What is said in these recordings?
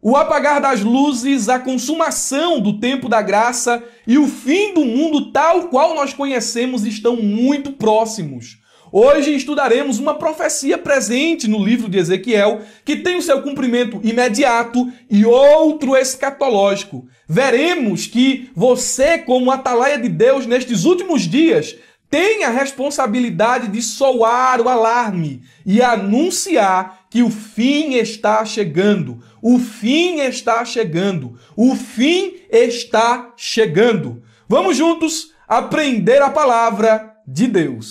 O apagar das luzes, a consumação do tempo da graça e o fim do mundo tal qual nós conhecemos estão muito próximos. Hoje estudaremos uma profecia presente no livro de Ezequiel, que tem o seu cumprimento imediato e outro escatológico. Veremos que você, como atalaia de Deus nestes últimos dias, tem a responsabilidade de soar o alarme e anunciar que o fim está chegando. O fim está chegando. O fim está chegando. Vamos juntos aprender a palavra de Deus.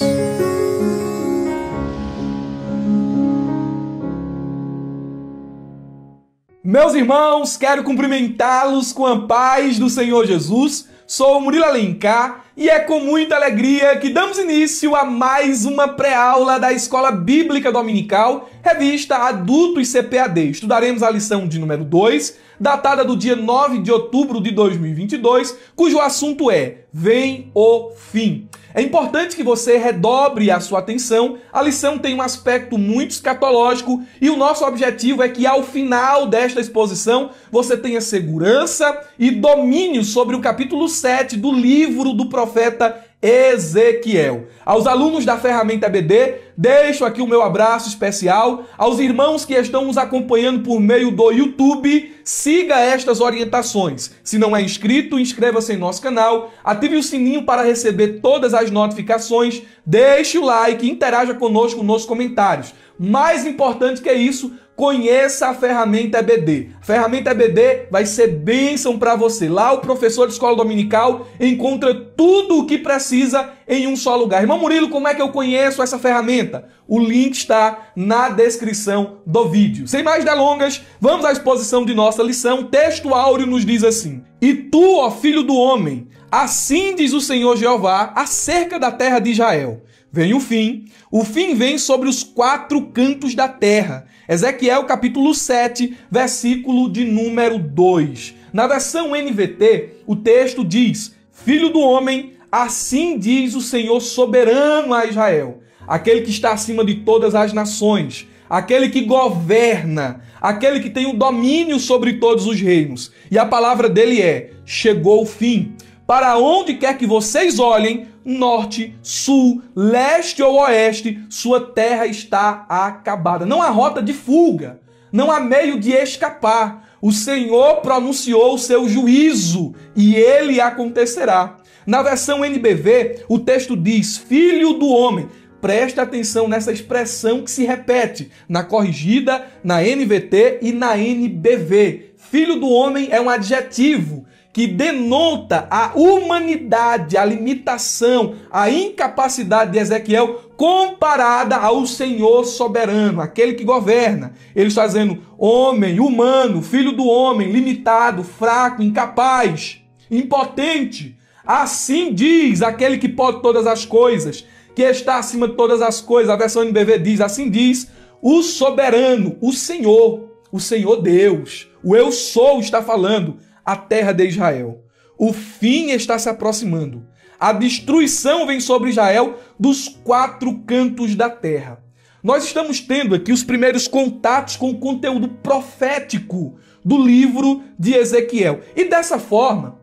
Meus irmãos, quero cumprimentá-los com a paz do Senhor Jesus. Sou Murilo Alencar e é com muita alegria que damos início a mais uma pré-aula da Escola Bíblica Dominical, revista Adultos CPAD. Estudaremos a lição de número 2, datada do dia 9 de outubro de 2022, cujo assunto é Vem o Fim. É importante que você redobre a sua atenção. A lição tem um aspecto muito escatológico e o nosso objetivo é que ao final desta exposição você tenha segurança e domínio sobre o capítulo 7 do livro do profeta Ezequiel. Aos alunos da ferramenta EBD, deixo aqui o meu abraço especial. Aos irmãos que estão nos acompanhando por meio do YouTube, siga estas orientações. Se não é inscrito, inscreva-se em nosso canal, ative o sininho para receber todas as notificações, deixe o like e interaja conosco nos comentários. Mais importante que isso, conheça a ferramenta EBD. A ferramenta EBD vai ser bênção para você. Lá o professor de escola dominical encontra tudo o que precisa em um só lugar. Irmão Murilo, como é que eu conheço essa ferramenta? O link está na descrição do vídeo. Sem mais delongas, vamos à exposição de nossa lição. O texto áureo nos diz assim: E tu, ó filho do homem, assim diz o Senhor Jeová acerca da terra de Israel. Vem o fim vem sobre os quatro cantos da terra. Ezequiel capítulo 7, versículo de número 2. Na versão NVT, o texto diz: Filho do homem, assim diz o Senhor soberano a Israel, aquele que está acima de todas as nações, aquele que governa, aquele que tem o domínio sobre todos os reinos. E a palavra dele é: chegou o fim. Para onde quer que vocês olhem, norte, sul, leste ou oeste, sua terra está acabada. Não há rota de fuga, não há meio de escapar. O Senhor pronunciou o seu juízo e ele acontecerá. Na versão NBV, o texto diz: Filho do homem. Preste atenção nessa expressão que se repete na corrigida, na NVT e na NBV. Filho do homem é um adjetivo que denota a humanidade, a limitação, a incapacidade de Ezequiel comparada ao Senhor soberano, aquele que governa. Ele está dizendo homem, humano, filho do homem, limitado, fraco, incapaz, impotente. Assim diz aquele que pode todas as coisas, que está acima de todas as coisas. A versão NBV diz: assim diz o soberano, o Senhor Deus. O eu sou está falando. A terra de Israel. O fim está se aproximando. A destruição vem sobre Israel dos quatro cantos da terra. Nós estamos tendo aqui os primeiros contatos com o conteúdo profético do livro de Ezequiel. E dessa forma,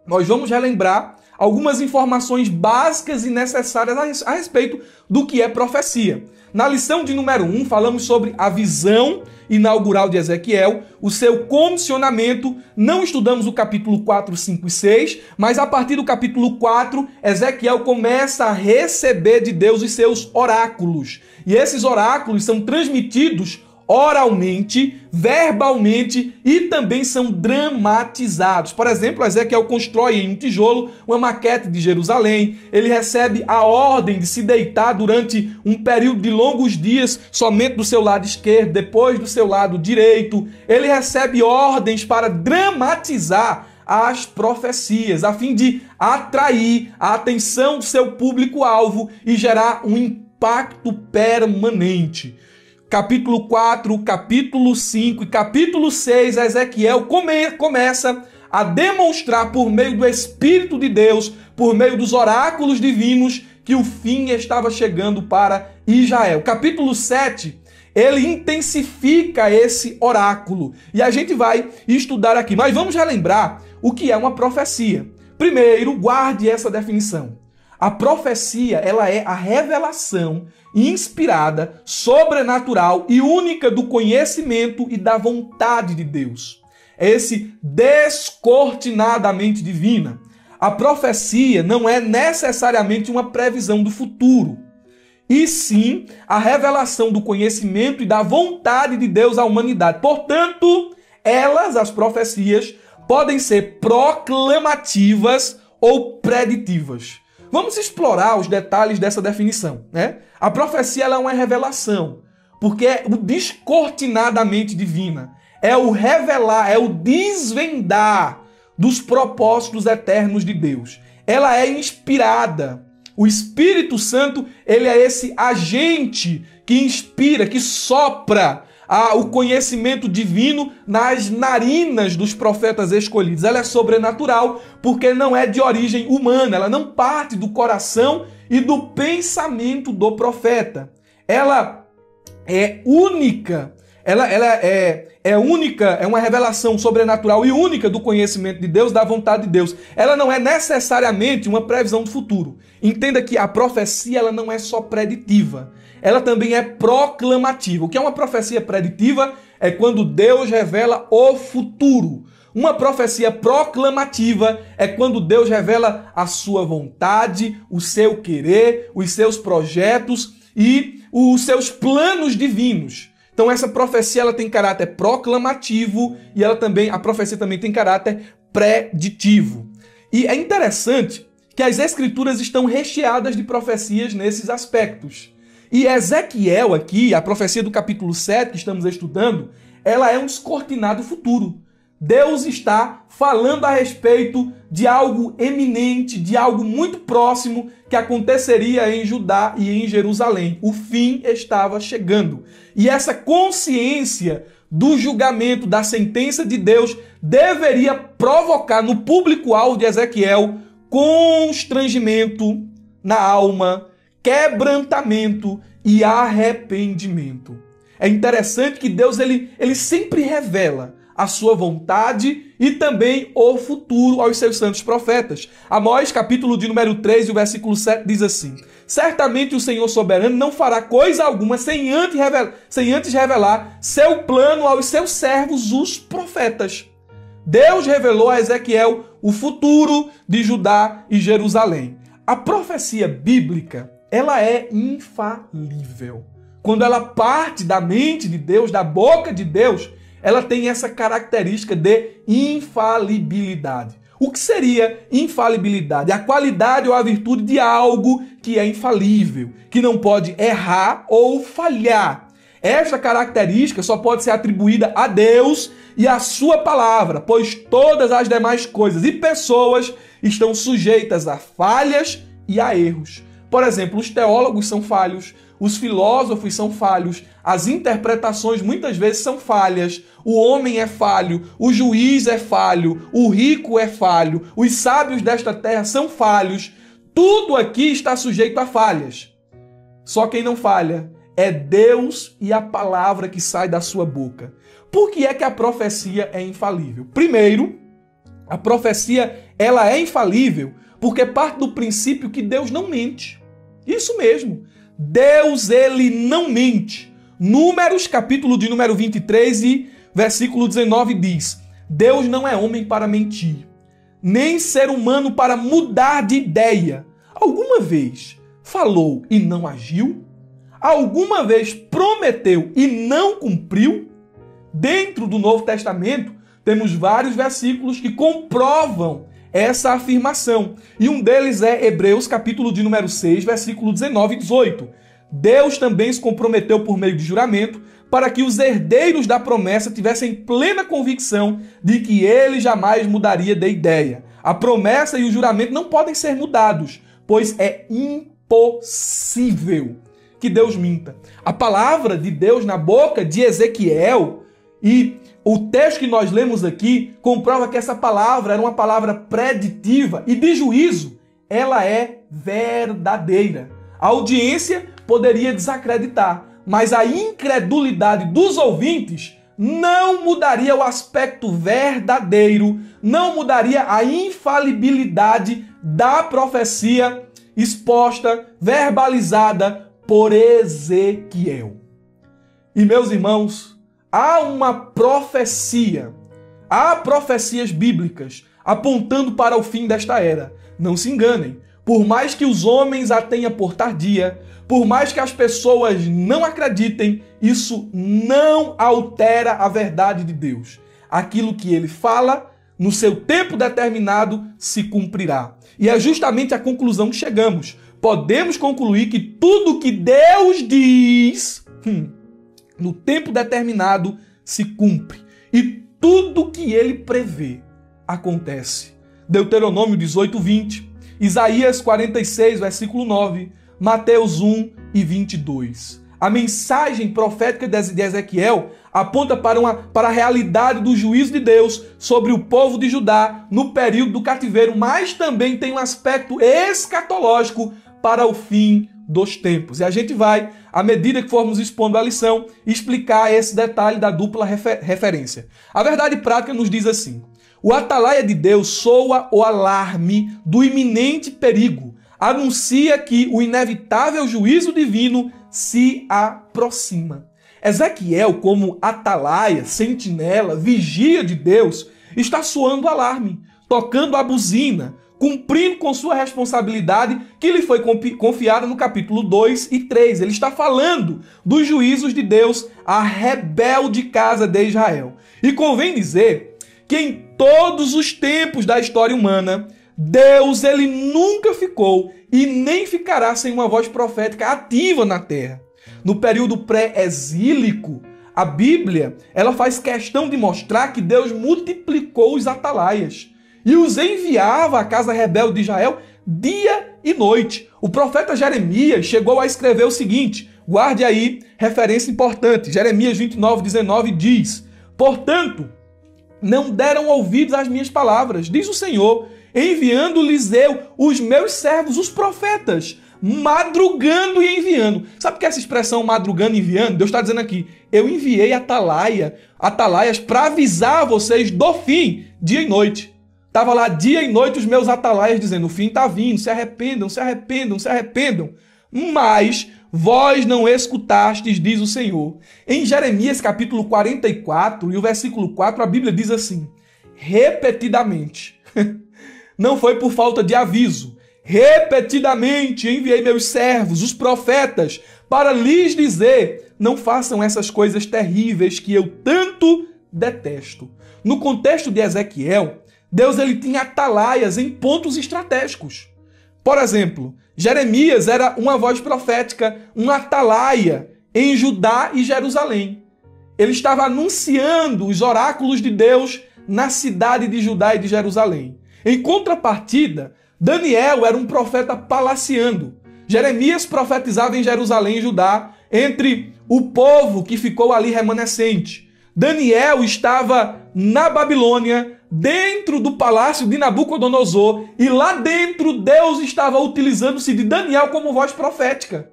nós vamos relembrar algumas informações básicas e necessárias a respeito do que é profecia. Na lição de número 1, falamos sobre a visão inaugural de Ezequiel, o seu comissionamento. Não estudamos o capítulo 4, 5 e 6, mas a partir do capítulo 4, Ezequiel começa a receber de Deus os seus oráculos. E esses oráculos são transmitidos oralmente, verbalmente e também são dramatizados. Por exemplo, Ezequiel constrói em um tijolo uma maquete de Jerusalém. Ele recebe a ordem de se deitar durante um período de longos dias somente do seu lado esquerdo, depois do seu lado direito. Ele recebe ordens para dramatizar as profecias, a fim de atrair a atenção do seu público-alvo e gerar um impacto permanente. Capítulo 4, capítulo 5 e capítulo 6, Ezequiel começa a demonstrar por meio do Espírito de Deus, por meio dos oráculos divinos, que o fim estava chegando para Israel. Capítulo 7, ele intensifica esse oráculo. E a gente vai estudar aqui. Mas vamos relembrar o que é uma profecia. Primeiro, guarde essa definição. A profecia, ela é a revelação inspirada, sobrenatural e única do conhecimento e da vontade de Deus. É esse descortinadamente divina. A profecia não é necessariamente uma previsão do futuro, e sim a revelação do conhecimento e da vontade de Deus à humanidade. Portanto, as profecias, podem ser proclamativas ou preditivas. Vamos explorar os detalhes dessa definição, né? A profecia ela é uma revelação, porque é o descortinadamente divina. É o revelar, é o desvendar dos propósitos eternos de Deus. Ela é inspirada. O Espírito Santo, ele é esse agente que inspira, que sopra o conhecimento divino nas narinas dos profetas escolhidos. Ela é sobrenatural porque não é de origem humana, ela não parte do coração e do pensamento do profeta. Ela é única, ela é única, é uma revelação sobrenatural e única do conhecimento de Deus, da vontade de Deus. Ela não é necessariamente uma previsão do futuro. Entenda que a profecia ela não é só preditiva, ela também é proclamativa. O que é uma profecia preditiva? É quando Deus revela o futuro. Uma profecia proclamativa é quando Deus revela a sua vontade, o seu querer, os seus projetos e os seus planos divinos. Então essa profecia ela tem caráter proclamativo e a profecia também tem caráter preditivo. E é interessante que as escrituras estão recheadas de profecias nesses aspectos. E Ezequiel aqui, a profecia do capítulo 7 que estamos estudando, ela é um descortinado futuro. Deus está falando a respeito de algo eminente, de algo muito próximo que aconteceria em Judá e em Jerusalém. O fim estava chegando. E essa consciência do julgamento, da sentença de Deus, deveria provocar no público-alvo de Ezequiel constrangimento na alma, quebrantamento e arrependimento. É interessante que Deus ele sempre revela a sua vontade e também o futuro aos seus santos profetas. Amós, capítulo de número 3, o versículo 7 diz assim: certamente o Senhor soberano não fará coisa alguma sem antes revelar seu plano aos seus servos, os profetas. Deus revelou a Ezequiel o futuro de Judá e Jerusalém. A profecia bíblica, ela é infalível. Quando ela parte da mente de Deus, da boca de Deus, ela tem essa característica de infalibilidade. O que seria infalibilidade? A qualidade ou a virtude de algo que é infalível, que não pode errar ou falhar. Esta característica só pode ser atribuída a Deus e à sua palavra, pois todas as demais coisas e pessoas estão sujeitas a falhas e a erros. Por exemplo, os teólogos são falhos, os filósofos são falhos, as interpretações muitas vezes são falhas, o homem é falho, o juiz é falho, o rico é falho, os sábios desta terra são falhos. Tudo aqui está sujeito a falhas. Só quem não falha é Deus e a palavra que sai da sua boca. Por que é que a profecia é infalível? Primeiro, a profecia ela é infalível porque parte do princípio que Deus não mente. Isso mesmo. Deus, ele não mente. Números, capítulo de número 23 e versículo 19 diz: Deus não é homem para mentir, nem ser humano para mudar de ideia. Alguma vez falou e não agiu? Alguma vez prometeu e não cumpriu? Dentro do Novo Testamento, temos vários versículos que comprovam essa afirmação. E um deles é Hebreus, capítulo de número 6, versículo 19 e 18. Deus também se comprometeu por meio de juramento para que os herdeiros da promessa tivessem plena convicção de que ele jamais mudaria de ideia. A promessa e o juramento não podem ser mudados, pois é impossível que Deus minta. A palavra de Deus na boca de Ezequiel e o texto que nós lemos aqui comprova que essa palavra era uma palavra preditiva e de juízo. Ela é verdadeira. A audiência poderia desacreditar, mas a incredulidade dos ouvintes não mudaria o aspecto verdadeiro, não mudaria a infalibilidade da profecia exposta, verbalizada por Ezequiel. E meus irmãos, há profecias bíblicas apontando para o fim desta era. Não se enganem, por mais que os homens a tenham por tardia, por mais que as pessoas não acreditem, isso não altera a verdade de Deus. Aquilo que ele fala, no seu tempo determinado, se cumprirá. E é justamente a conclusão que chegamos. Podemos concluir que tudo que Deus diz, no tempo determinado, se cumpre. E tudo que ele prevê, acontece. Deuteronômio 18, 20, Isaías 46, versículo 9, Mateus 1 e 22. A mensagem profética de Ezequiel aponta para a realidade do juízo de Deus sobre o povo de Judá no período do cativeiro, mas também tem um aspecto escatológico para o fim dos tempos. E a gente vai, à medida que formos expondo a lição, explicar esse detalhe da dupla referência. A verdade prática nos diz assim: o atalaia de Deus soa o alarme do iminente perigo, anuncia que o inevitável juízo divino se aproxima. Ezequiel, como atalaia, sentinela, vigia de Deus, está soando o alarme, tocando a buzina, cumprindo com sua responsabilidade que lhe foi confiada no capítulo 2 e 3. Ele está falando dos juízos de Deus à rebelde casa de Israel. E convém dizer que em todos os tempos da história humana, Deus ele nunca ficou e nem ficará sem uma voz profética ativa na terra. No período pré-exílico, a Bíblia ela faz questão de mostrar que Deus multiplicou os atalaias e os enviava à casa rebelde de Israel dia e noite. O profeta Jeremias chegou a escrever o seguinte, guarde aí, referência importante, Jeremias 29, 19 diz: portanto, não deram ouvidos às minhas palavras, diz o Senhor, enviando-lhes eu os meus servos, os profetas, madrugando e enviando. Sabe o que é essa expressão madrugando e enviando? Deus está dizendo aqui, eu enviei atalaias para avisar vocês do fim, dia e noite. Estava lá dia e noite os meus atalaias dizendo, o fim está vindo, se arrependam, se arrependam, se arrependam. Mas vós não escutastes, diz o Senhor. Em Jeremias capítulo 44 e o versículo 4, a Bíblia diz assim, repetidamente, não foi por falta de aviso, repetidamente enviei meus servos, os profetas, para lhes dizer, não façam essas coisas terríveis que eu tanto detesto. No contexto de Ezequiel, Deus ele tinha atalaias em pontos estratégicos. Por exemplo, Jeremias era uma voz profética, um atalaia em Judá e Jerusalém. Ele estava anunciando os oráculos de Deus na cidade de Judá e de Jerusalém. Em contrapartida, Daniel era um profeta palaciando. Jeremias profetizava em Jerusalém e Judá, entre o povo que ficou ali remanescente. Daniel estava na Babilônia, dentro do palácio de Nabucodonosor, e lá dentro Deus estava utilizando-se de Daniel como voz profética.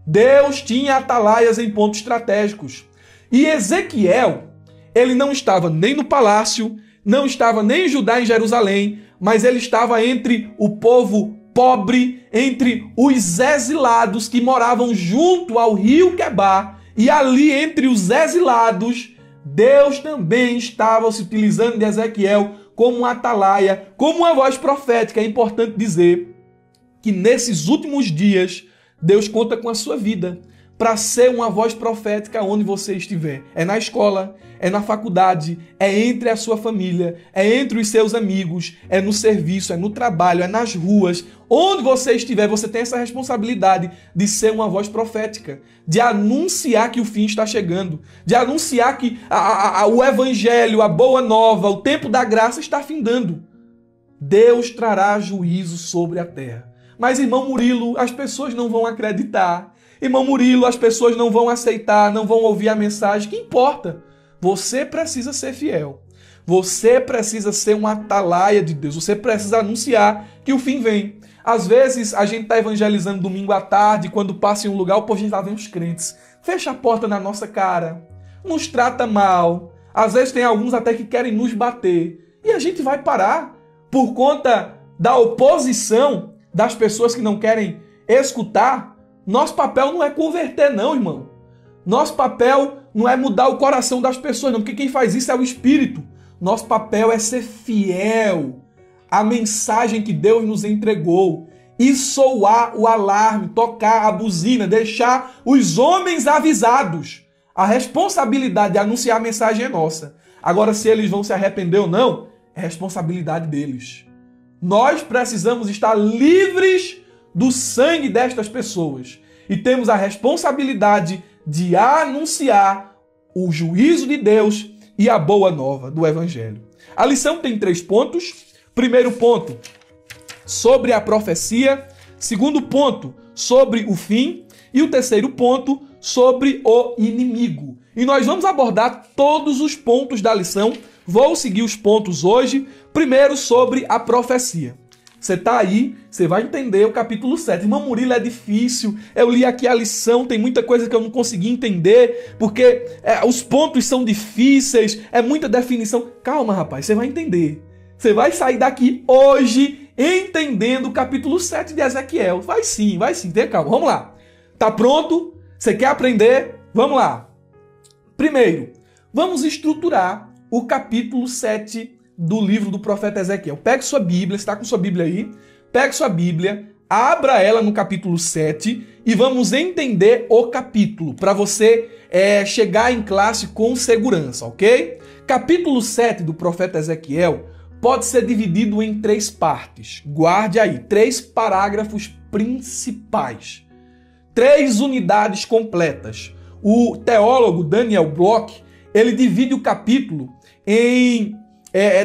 Deus tinha atalaias em pontos estratégicos. E Ezequiel, ele não estava nem no palácio, não estava nem em Judá e em Jerusalém, mas ele estava entre o povo pobre, entre os exilados que moravam junto ao rio Quebar, e ali entre os exilados, Deus também estava se utilizando de Ezequiel como um atalaia, como uma voz profética. É importante dizer que nesses últimos dias, Deus conta com a sua vida para ser uma voz profética onde você estiver. É na escola, é na faculdade, é entre a sua família, é entre os seus amigos, é no serviço, é no trabalho, é nas ruas. Onde você estiver, você tem essa responsabilidade de ser uma voz profética, de anunciar que o fim está chegando, de anunciar que o evangelho, a boa nova, o tempo da graça está findando. Deus trará juízo sobre a terra. Mas, irmão Murilo, as pessoas não vão acreditar. Irmão Murilo, as pessoas não vão aceitar, não vão ouvir a mensagem. Que importa? Você precisa ser fiel. Você precisa ser um atalaia de Deus. Você precisa anunciar que o fim vem. Às vezes, a gente está evangelizando domingo à tarde, quando passa em um lugar, o povo já vem os crentes. fecha a porta na nossa cara, nos trata mal. Às vezes tem alguns até que querem nos bater. E a gente vai parar por conta da oposição das pessoas que não querem escutar. Nosso papel não é converter, não, irmão. Nosso papel não é mudar o coração das pessoas, não, porque quem faz isso é o Espírito. Nosso papel é ser fiel à mensagem que Deus nos entregou e soar o alarme, tocar a buzina, deixar os homens avisados. A responsabilidade de anunciar a mensagem é nossa. Agora, se eles vão se arrepender ou não, é responsabilidade deles. Nós precisamos estar livres do sangue destas pessoas e temos a responsabilidade de anunciar o juízo de Deus e a boa nova do Evangelho. A lição tem 3 pontos. Primeiro ponto, sobre a profecia. Segundo ponto, sobre o fim. E o terceiro ponto, sobre o inimigo. E nós vamos abordar todos os pontos da lição. Vou seguir os pontos hoje. Primeiro, sobre a profecia. Você está aí, você vai entender o capítulo 7. Irmão Murilo, é difícil. Eu li aqui a lição, tem muita coisa que eu não consegui entender, porque os pontos são difíceis, é muita definição. Calma, rapaz, você vai entender. Você vai sair daqui hoje entendendo o capítulo 7 de Ezequiel. Vai sim, tenha calma. Vamos lá. Tá pronto? Você quer aprender? Vamos lá. Primeiro, vamos estruturar o capítulo 7 do livro do profeta Ezequiel. Pegue sua Bíblia, você está com sua Bíblia aí? Pegue sua Bíblia, abra ela no capítulo 7 e vamos entender o capítulo, para você chegar em classe com segurança, ok? Capítulo 7 do profeta Ezequiel pode ser dividido em 3 partes. Guarde aí, 3 parágrafos principais. 3 unidades completas. O teólogo Daniel Bloch, ele divide o capítulo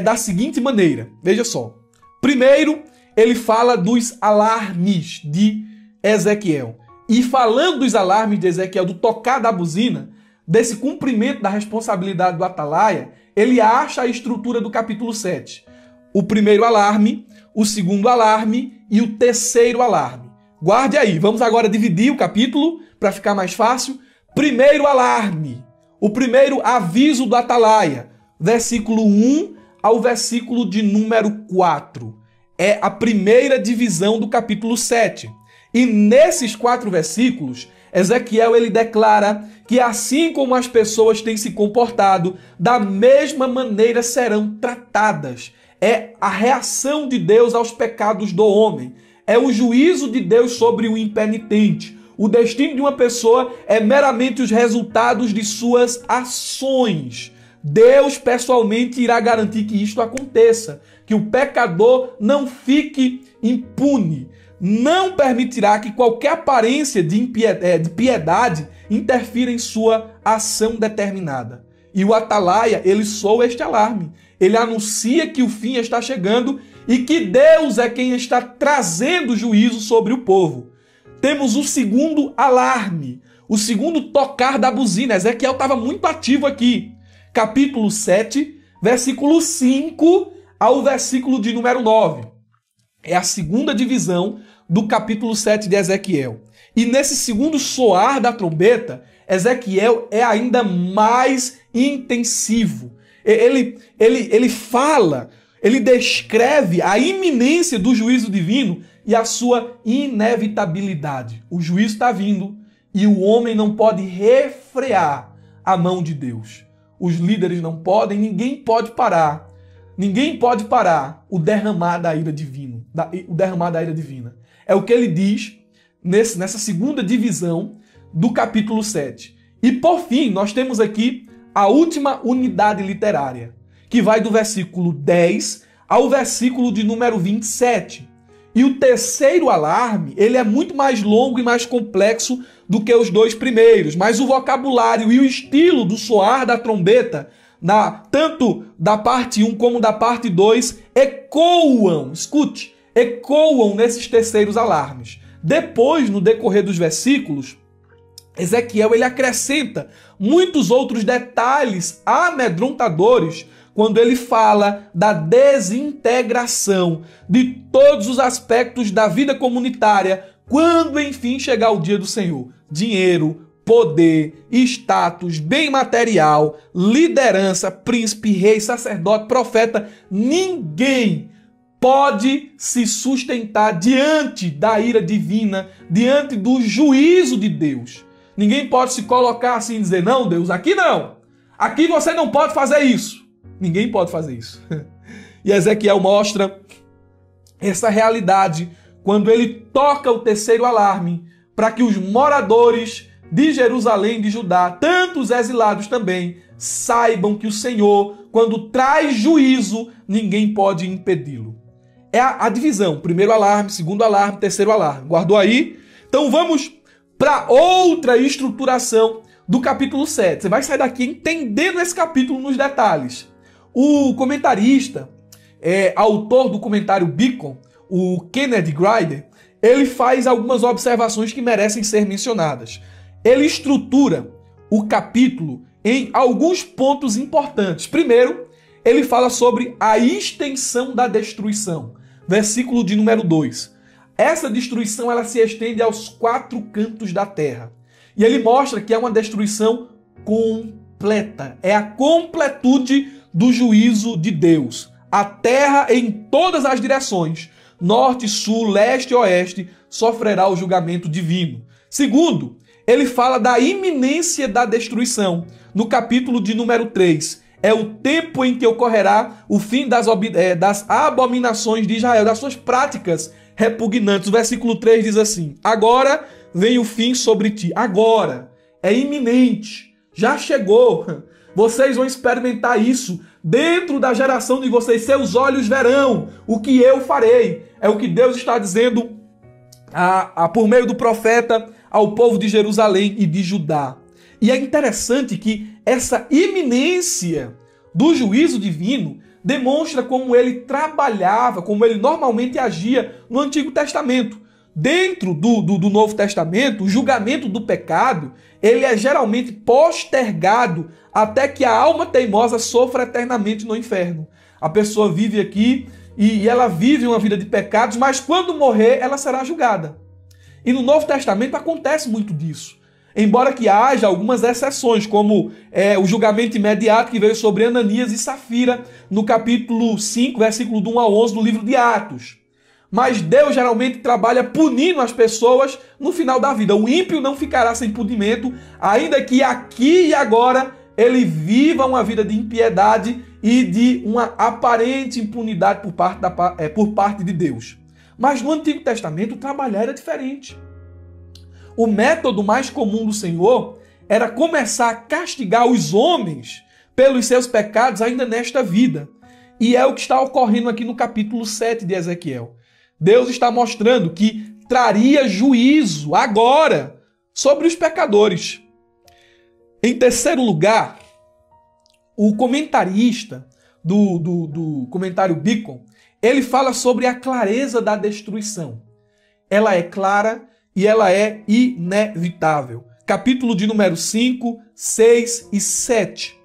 da seguinte maneira. Veja só. Primeiro, ele fala dos alarmes de Ezequiel. E falando dos alarmes de Ezequiel, do tocar da buzina, desse cumprimento da responsabilidade do atalaia, ele acha a estrutura do capítulo 7. O primeiro alarme, o segundo alarme e o terceiro alarme. Guarde aí, vamos agora dividir o capítulo para ficar mais fácil. Primeiro alarme, o primeiro aviso do atalaia, versículo 1 ao versículo de número 4. É a primeira divisão do capítulo 7. E nesses 4 versículos, Ezequiel ele declara que assim como as pessoas têm se comportado, da mesma maneira serão tratadas. É a reação de Deus aos pecados do homem. É o juízo de Deus sobre o impenitente. O destino de uma pessoa é meramente os resultados de suas ações. Deus pessoalmente irá garantir que isto aconteça, que o pecador não fique impune. Não permitirá que qualquer aparência de piedade interfira em sua ação determinada. E o atalaia, ele soa este alarme. Ele anuncia que o fim está chegando e que Deus é quem está trazendo juízo sobre o povo. Temos o segundo alarme, o segundo tocar da buzina. Ezequiel estava muito ativo aqui. Capítulo 7, versículo 5 ao versículo de número 9. É a segunda divisão do capítulo 7 de Ezequiel. E nesse segundo soar da trombeta, Ezequiel é ainda mais intensivo. Ele fala, ele descreve a iminência do juízo divino e a sua inevitabilidade. O juízo está vindo e o homem não pode refrear a mão de Deus. Os líderes não podem, ninguém pode parar. Ninguém pode parar o derramar da ira divina. O derramar da ira divina. É o que ele diz nessa segunda divisão do capítulo 7. E por fim, nós temos aqui a última unidade literária, que vai do versículo 10 ao versículo de número 27. E o terceiro alarme, ele é muito mais longo e mais complexo do que os 2 primeiros, mas o vocabulário e o estilo do soar da trombeta, tanto da parte 1 como da parte 2, ecoam, escute, ecoam nesses terceiros alarmes. Depois, no decorrer dos versículos, Ezequiel ele acrescenta muitos outros detalhes amedrontadores quando ele fala da desintegração de todos os aspectos da vida comunitária quando, enfim, chegar o dia do Senhor. Dinheiro, poder, status, bem material, liderança, príncipe, rei, sacerdote, profeta, ninguém pode se sustentar diante da ira divina, diante do juízo de Deus. Ninguém pode se colocar assim e dizer, não, Deus, aqui não. Aqui você não pode fazer isso. Ninguém pode fazer isso. E Ezequiel mostra essa realidade quando ele toca o terceiro alarme para que os moradores de Jerusalém, de Judá, tanto os exilados também, saibam que o Senhor, quando traz juízo, ninguém pode impedi-lo. É a divisão. Primeiro alarme, segundo alarme, terceiro alarme. Guardou aí? Então vamos para outra estruturação do capítulo 7. Você vai sair daqui entendendo esse capítulo nos detalhes. O comentarista, autor do comentário Beacon, o Kenneth Grider, ele faz algumas observações que merecem ser mencionadas. Ele estrutura o capítulo em alguns pontos importantes. Primeiro, ele fala sobre a extensão da destruição. Versículo de número 2. Essa destruição ela se estende aos 4 cantos da terra. E ele mostra que é uma destruição completa. É a completude do juízo de Deus. A terra em todas as direções, norte, sul, leste e oeste, sofrerá o julgamento divino. Segundo, ele fala da iminência da destruição. No capítulo de número 3. É o tempo em que ocorrerá o fim das abominações de Israel, das suas práticas repugnantes. O versículo 3 diz assim: agora vem o fim sobre ti. Agora. É iminente. Já chegou. Vocês vão experimentar isso dentro da geração de vocês. Seus olhos verão o que eu farei. É o que Deus está dizendo por meio do profeta ao povo de Jerusalém e de Judá. E é interessante que essa iminência do juízo divino demonstra como ele trabalhava, como ele normalmente agia no Antigo Testamento. Dentro do Novo Testamento, o julgamento do pecado, ele é geralmente postergado até que a alma teimosa sofra eternamente no inferno. A pessoa vive aqui e ela vive uma vida de pecados, mas quando morrer, ela será julgada. E no Novo Testamento acontece muito disso. Embora que haja algumas exceções, como o julgamento imediato que veio sobre Ananias e Safira, no capítulo 5, versículo do 1 ao 11 do livro de Atos. Mas Deus geralmente trabalha punindo as pessoas no final da vida. O ímpio não ficará sem punimento, ainda que aqui e agora ele viva uma vida de impiedade e de uma aparente impunidade por parte de Deus. Mas no Antigo Testamento o trabalhar era diferente. O método mais comum do Senhor era começar a castigar os homens pelos seus pecados ainda nesta vida. E é o que está ocorrendo aqui no capítulo 7 de Ezequiel. Deus está mostrando que traria juízo agora sobre os pecadores. Em terceiro lugar, o comentarista do comentário Beacon, ele fala sobre a clareza da destruição. Ela é clara e ela é inevitável. Capítulo de número 5, 6 e 7.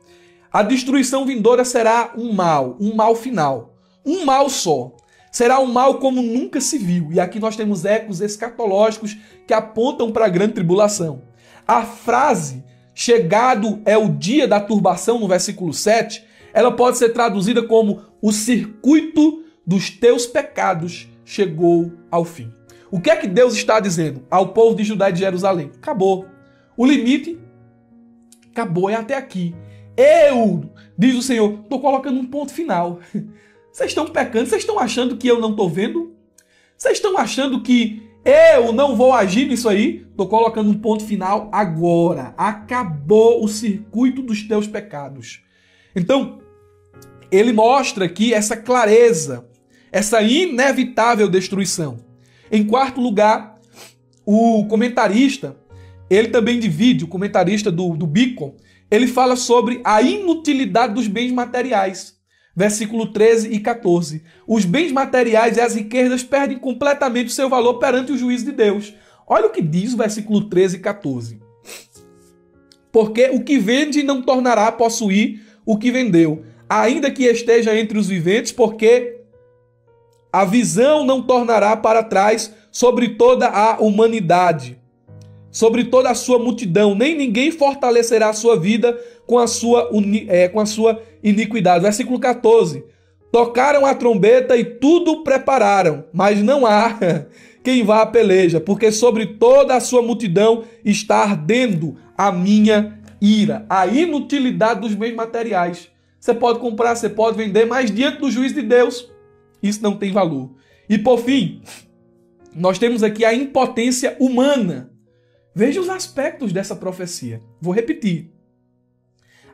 A destruição vindoura será um mal final. Um mal só. Será um mal como nunca se viu. E aqui nós temos ecos escatológicos que apontam para a grande tribulação. A frase, chegado é o dia da turbação, no versículo 7, ela pode ser traduzida como o circuito dos teus pecados chegou ao fim. O que é que Deus está dizendo ao povo de Judá e de Jerusalém? Acabou. O limite acabou, é até aqui. Eu, diz o Senhor, estou colocando um ponto final. Vocês estão pecando, vocês estão achando que eu não estou vendo? Vocês estão achando que eu não vou agir nisso aí? Estou colocando um ponto final agora. Acabou o circuito dos teus pecados. Então, ele mostra aqui essa clareza, essa inevitável destruição. Em quarto lugar, o comentarista, ele também divide, o comentarista do Beacon, ele fala sobre a inutilidade dos bens materiais. Versículo 13 e 14. Os bens materiais e as riquezas perdem completamente o seu valor perante o juízo de Deus. Olha o que diz o versículo 13 e 14. Porque o que vende não tornará a possuir o que vendeu, ainda que esteja entre os viventes, porque a visão não tornará para trás sobre toda a humanidade. sobre toda a sua multidão, nem ninguém fortalecerá a sua vida com a sua iniquidade. Versículo 14. Tocaram a trombeta e tudo prepararam, mas não há quem vá à peleja, porque sobre toda a sua multidão está ardendo a minha ira. A inutilidade dos bens materiais. Você pode comprar, você pode vender, mas diante do juízo de Deus, isso não tem valor. E por fim, nós temos aqui a impotência humana. Veja os aspectos dessa profecia. Vou repetir.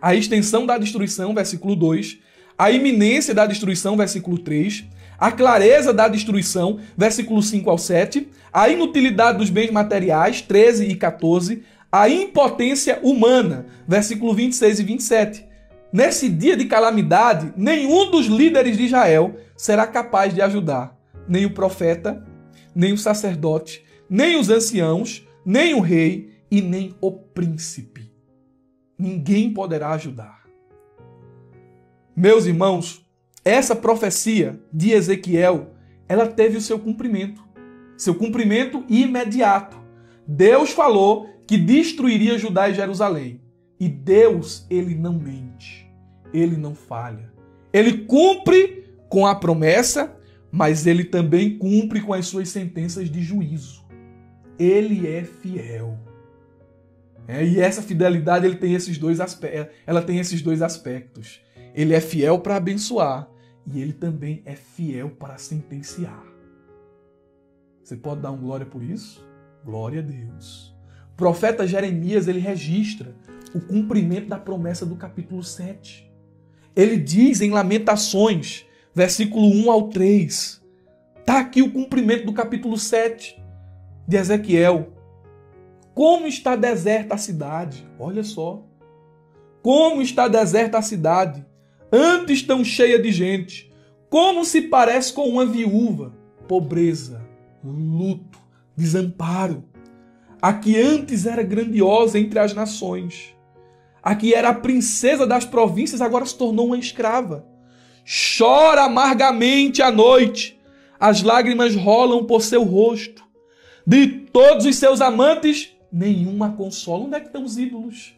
A extensão da destruição, versículo 2. A iminência da destruição, versículo 3. A clareza da destruição, versículo 5 ao 7. A inutilidade dos bens materiais, 13 e 14. A impotência humana, versículo 26 e 27. Nesse dia de calamidade, nenhum dos líderes de Israel será capaz de ajudar. Nem o profeta, nem o sacerdote, nem os anciãos, nem o rei e nem o príncipe. Ninguém poderá ajudar. Meus irmãos, essa profecia de Ezequiel, ela teve o seu cumprimento imediato. Deus falou que destruiria Judá e Jerusalém. E Deus, ele não mente, ele não falha. Ele cumpre com a promessa, mas ele também cumpre com as suas sentenças de juízo. Ele é fiel. E essa fidelidade ela tem esses dois aspectos. Ele é fiel para abençoar e ele também é fiel para sentenciar. Você pode dar um glória por isso? Glória a Deus. O profeta Jeremias, ele registra o cumprimento da promessa do capítulo 7. Ele diz em Lamentações, versículo 1 ao 3, está aqui o cumprimento do capítulo 7 de Ezequiel. Como está deserta a cidade? Olha só. Como está deserta a cidade, antes tão cheia de gente. Como se parece com uma viúva. Pobreza, luto, desamparo. A que antes era grandiosa entre as nações. A que era a princesa das províncias, agora se tornou uma escrava. Chora amargamente à noite. As lágrimas rolam por seu rosto. De todos os seus amantes, nenhuma consola. Onde é que estão os ídolos?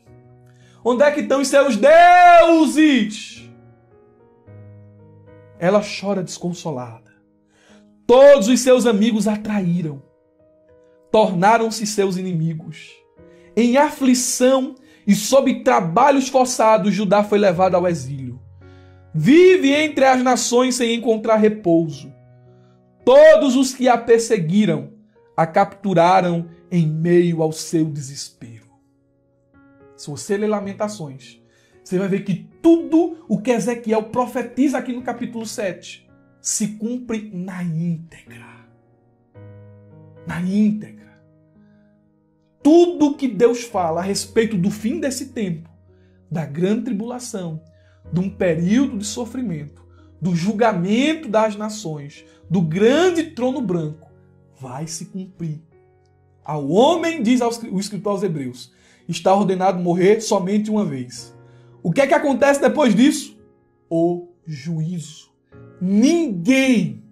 Onde é que estão os seus deuses? Ela chora desconsolada. Todos os seus amigos a traíram. Tornaram-se seus inimigos. Em aflição e sob trabalhos forçados, Judá foi levado ao exílio. Vive entre as nações sem encontrar repouso. Todos os que a perseguiram a capturaram em meio ao seu desespero. Se você ler Lamentações, você vai ver que tudo o que Ezequiel profetiza aqui no capítulo 7 se cumpre na íntegra. Na íntegra. Tudo que Deus fala a respeito do fim desse tempo, da grande tribulação, de um período de sofrimento, do julgamento das nações, do grande trono branco, vai se cumprir. Ao homem, diz o escritor aos Hebreus, está ordenado morrer somente uma vez. O que é que acontece depois disso? O juízo. Ninguém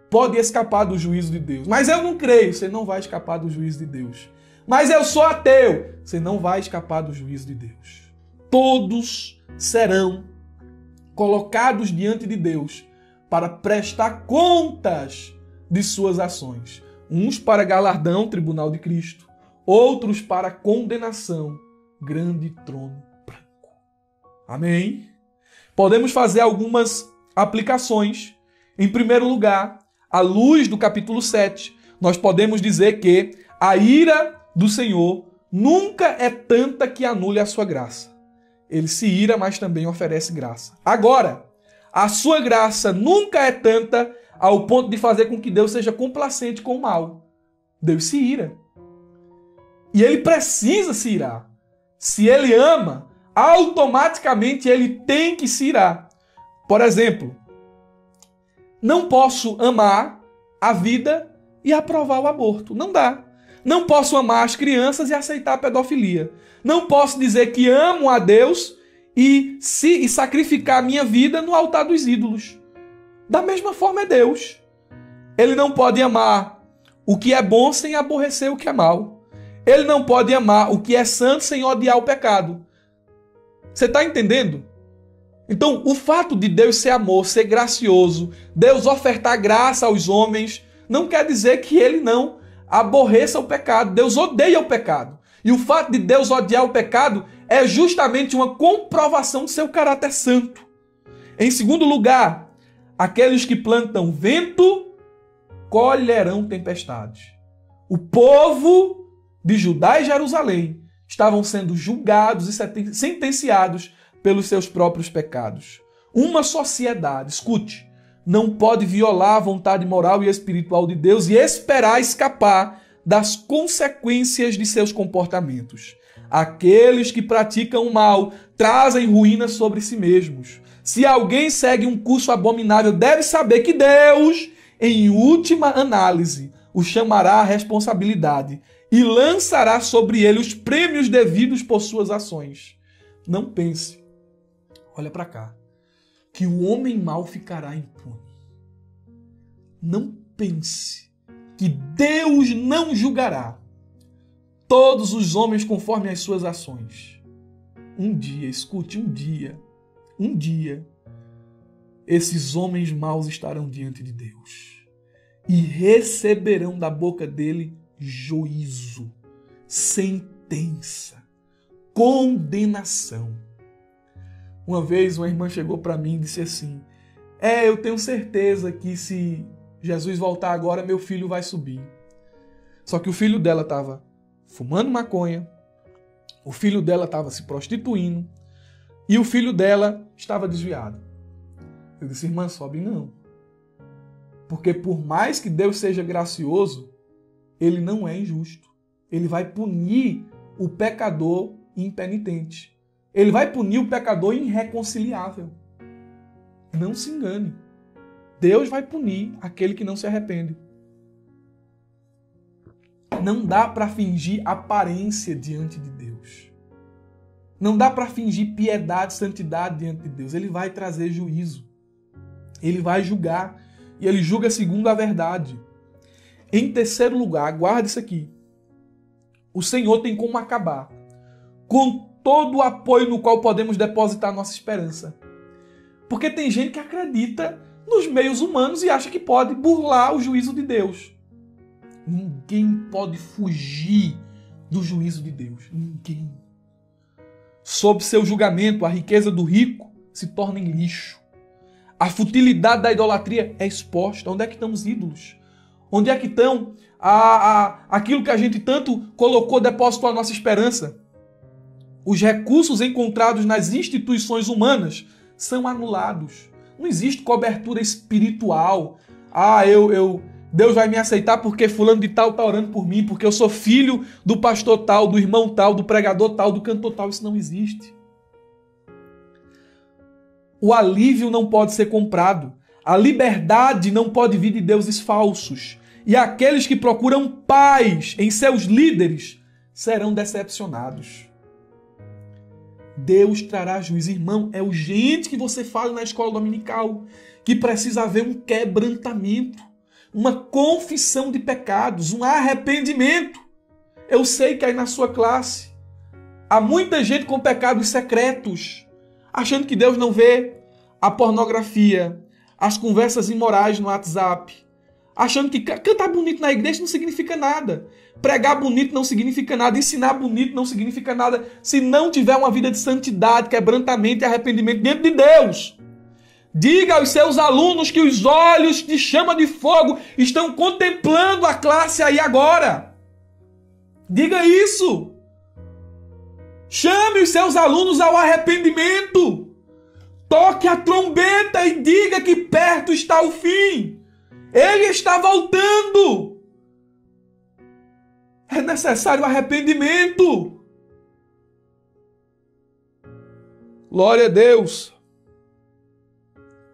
pode escapar do juízo de Deus. Mas eu não creio, você não vai escapar do juízo de Deus. Mas eu sou ateu, você não vai escapar do juízo de Deus. Todos serão colocados diante de Deus para prestar contas de suas ações. Uns para galardão, tribunal de Cristo. Outros para condenação, grande trono branco. Amém? Podemos fazer algumas aplicações. Em primeiro lugar, à luz do capítulo 7, nós podemos dizer que a ira do Senhor nunca é tanta que anule a sua graça. Ele se ira, mas também oferece graça. Agora, a sua graça nunca é tanta ao ponto de fazer com que Deus seja complacente com o mal. Deus se ira. E ele precisa se irar. Se ele ama, automaticamente ele tem que se irar. Por exemplo, não posso amar a vida e aprovar o aborto. Não dá. Não posso amar as crianças e aceitar a pedofilia. Não posso dizer que amo a Deus e sacrificar a minha vida no altar dos ídolos. Da mesma forma é Deus. Ele não pode amar o que é bom sem aborrecer o que é mal. Ele não pode amar o que é santo sem odiar o pecado. Você está entendendo? Então, o fato de Deus ser amor, ser gracioso, Deus ofertar graça aos homens, não quer dizer que ele não aborreça o pecado. Deus odeia o pecado. E o fato de Deus odiar o pecado é justamente uma comprovação de seu caráter santo. Em segundo lugar, aqueles que plantam vento colherão tempestades. O povo de Judá e Jerusalém estavam sendo julgados e sentenciados pelos seus próprios pecados. Uma sociedade, escute, não pode violar a vontade moral e espiritual de Deus e esperar escapar das consequências de seus comportamentos. Aqueles que praticam o mal trazem ruína sobre si mesmos. Se alguém segue um curso abominável, deve saber que Deus, em última análise, o chamará à responsabilidade e lançará sobre ele os prêmios devidos por suas ações. Não pense, olha para cá, que o homem mau ficará impune. Não pense que Deus não julgará todos os homens conforme as suas ações. Um dia, escute, um dia, esses homens maus estarão diante de Deus e receberão da boca dele juízo, sentença, condenação. Uma vez uma irmã chegou para mim e disse assim: eu tenho certeza que se Jesus voltar agora, meu filho vai subir. Só que o filho dela estava fumando maconha, o filho dela estava se prostituindo e o filho dela estava desviado. Eu disse: irmã, sobe não. Porque por mais que Deus seja gracioso, ele não é injusto. Ele vai punir o pecador impenitente. Ele vai punir o pecador irreconciliável. Não se engane. Deus vai punir aquele que não se arrepende. Não dá para fingir aparência diante de Deus. Não dá para fingir piedade, santidade diante de Deus. Ele vai trazer juízo. Ele vai julgar. E ele julga segundo a verdade. Em terceiro lugar, guarde isso aqui. O Senhor tem como acabar com todo o apoio no qual podemos depositar nossa esperança. Porque tem gente que acredita nos meios humanos e acha que pode burlar o juízo de Deus. Ninguém pode fugir do juízo de Deus. Ninguém. Sob seu julgamento, a riqueza do rico se torna em lixo. A futilidade da idolatria é exposta. Onde é que estão os ídolos? Onde é que estão aquilo que a gente tanto colocou, depositou a nossa esperança? Os recursos encontrados nas instituições humanas são anulados. Não existe cobertura espiritual. Deus vai me aceitar porque fulano de tal está orando por mim, porque eu sou filho do pastor tal, do irmão tal, do pregador tal, do cantor tal. Isso não existe. O alívio não pode ser comprado. A liberdade não pode vir de deuses falsos. E aqueles que procuram paz em seus líderes serão decepcionados. Deus trará juízo. Irmão, é urgente que você fale na escola dominical que precisa haver um quebrantamento, uma confissão de pecados, um arrependimento. Eu sei que aí na sua classe há muita gente com pecados secretos, achando que Deus não vê a pornografia, as conversas imorais no WhatsApp, achando que cantar bonito na igreja não significa nada, pregar bonito não significa nada, ensinar bonito não significa nada, se não tiver uma vida de santidade, quebrantamento e arrependimento dentro de Deus. Diga aos seus alunos que os olhos de chama de fogo estão contemplando a classe aí agora. Diga isso. Chame os seus alunos ao arrependimento. Toque a trombeta e diga que perto está o fim. Ele está voltando. É necessário arrependimento. Glória a Deus.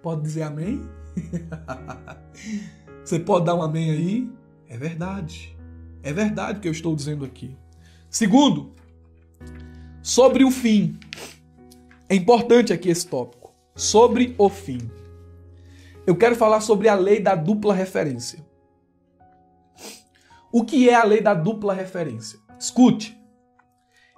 Pode dizer amém? Você pode dar um amém aí? É verdade. É verdade o que eu estou dizendo aqui. Segundo, sobre o fim. É importante aqui esse tópico. Sobre o fim. Eu quero falar sobre a lei da dupla referência. O que é a lei da dupla referência? Escute.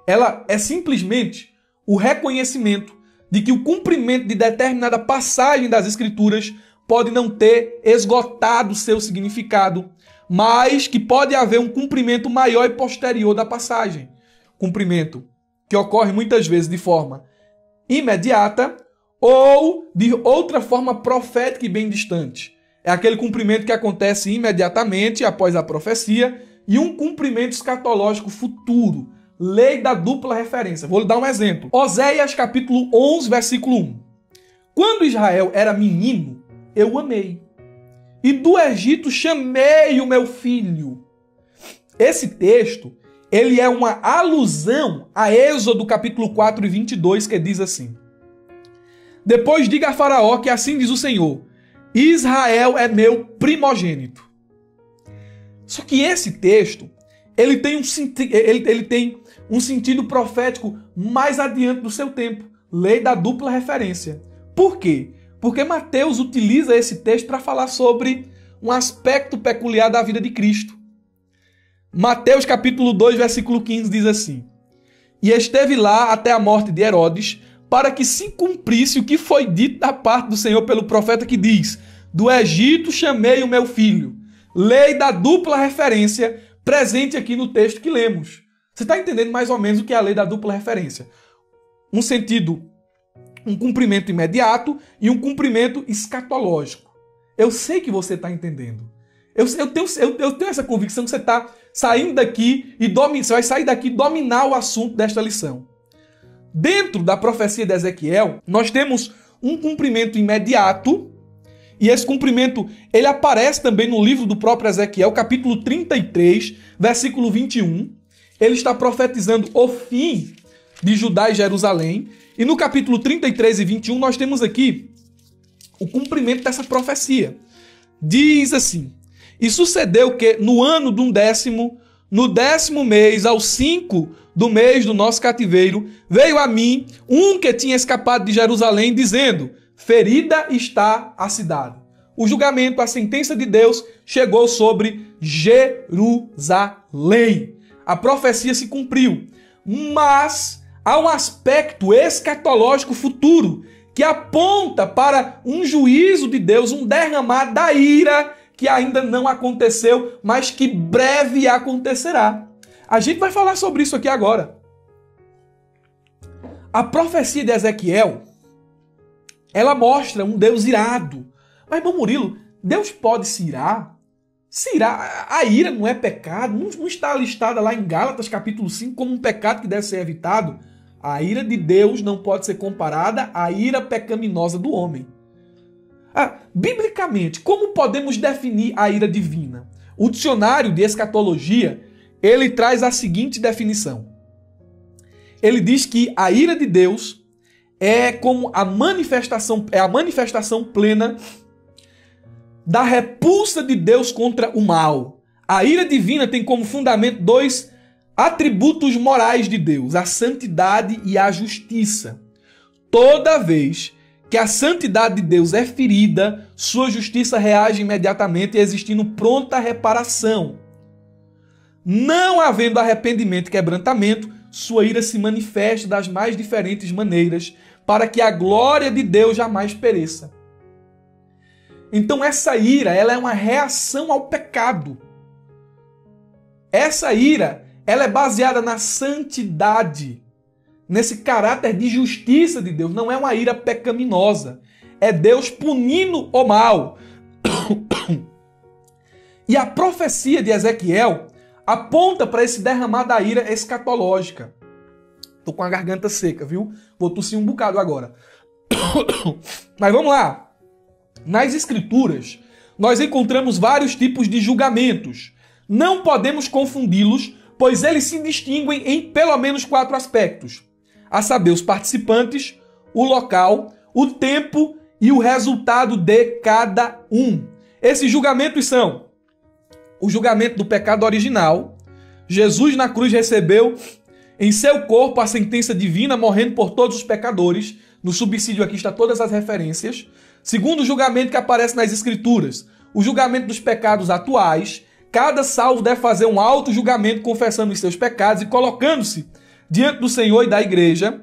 Ela é simplesmente o reconhecimento de que o cumprimento de determinada passagem das Escrituras pode não ter esgotado seu significado, mas que pode haver um cumprimento maior e posterior da passagem. Cumprimento que ocorre muitas vezes de forma imediata ou de outra forma profética e bem distante. É aquele cumprimento que acontece imediatamente após a profecia e um cumprimento escatológico futuro. Lei da dupla referência. Vou lhe dar um exemplo. Oséias capítulo 11, versículo 1. Quando Israel era menino, eu o amei. E do Egito chamei o meu filho. Esse texto, ele é uma alusão a Êxodo capítulo 4 e 22, que diz assim: depois diga a Faraó que assim diz o Senhor, Israel é meu primogênito. Só que esse texto, ele tem um sentido profético mais adiante do seu tempo. Lei da dupla referência. Por quê? Porque Mateus utiliza esse texto para falar sobre um aspecto peculiar da vida de Cristo. Mateus capítulo 2, versículo 15 diz assim: e esteve lá até a morte de Herodes, para que se cumprisse o que foi dito da parte do Senhor pelo profeta que diz, do Egito chamei o meu filho. Lei da dupla referência presente aqui no texto que lemos. Você está entendendo mais ou menos o que é a lei da dupla referência? Um sentido, um cumprimento imediato e um cumprimento escatológico. Eu sei que você está entendendo. Eu tenho essa convicção que você está saindo daqui e você vai sair daqui e dominar o assunto desta lição. Dentro da profecia de Ezequiel, nós temos um cumprimento imediato, e esse cumprimento ele aparece também no livro do próprio Ezequiel, capítulo 33, versículo 21. Ele está profetizando o fim de Judá e Jerusalém. E no capítulo 33 e 21 nós temos aqui o cumprimento dessa profecia. Diz assim: e sucedeu que no ano do 10º, no 10º mês, ao 5 do mês do nosso cativeiro, veio a mim um que tinha escapado de Jerusalém, dizendo, ferida está a cidade. O julgamento, a sentença de Deus chegou sobre Jerusalém. A profecia se cumpriu, mas há um aspecto escatológico futuro que aponta para um juízo de Deus, um derramar da ira que ainda não aconteceu, mas que breve acontecerá. A gente vai falar sobre isso aqui agora. A profecia de Ezequiel, ela mostra um Deus irado. Mas, irmão Murilo, Deus pode se irar? Se irar, a ira não é pecado? Não está listada lá em Gálatas capítulo 5 como um pecado que deve ser evitado? A ira de Deus não pode ser comparada à ira pecaminosa do homem. Biblicamente, como podemos definir a ira divina? O dicionário de escatologia, ele traz a seguinte definição. Ele diz que a ira de Deus é como a manifestação plena da repulsa de Deus contra o mal. A ira divina tem como fundamento dois atributos morais de Deus, a santidade e a justiça. Toda vez que a santidade de Deus é ferida, sua justiça reage imediatamente, existindo pronta reparação. Não havendo arrependimento e quebrantamento, sua ira se manifesta das mais diferentes maneiras, para que a glória de Deus jamais pereça. Então essa ira, ela é uma reação ao pecado. Essa ira, ela é baseada na santidade, nesse caráter de justiça de Deus. Não é uma ira pecaminosa. É Deus punindo o mal. E a profecia de Ezequiel aponta para esse derramar da ira escatológica. Tô com a garganta seca, viu? Vou tossir um bocado agora. Mas vamos lá. Nas Escrituras, nós encontramos vários tipos de julgamentos. Não podemos confundi-los, pois eles se distinguem em pelo menos 4 aspectos. A saber, os participantes, o local, o tempo e o resultado de cada um. Esses julgamentos são o julgamento do pecado original. Jesus na cruz recebeu em seu corpo a sentença divina, morrendo por todos os pecadores. No subsídio aqui está todas as referências. Segundo o julgamento que aparece nas Escrituras, o julgamento dos pecados atuais. Cada salvo deve fazer um auto-julgamento confessando os seus pecados e colocando-se diante do Senhor e da igreja.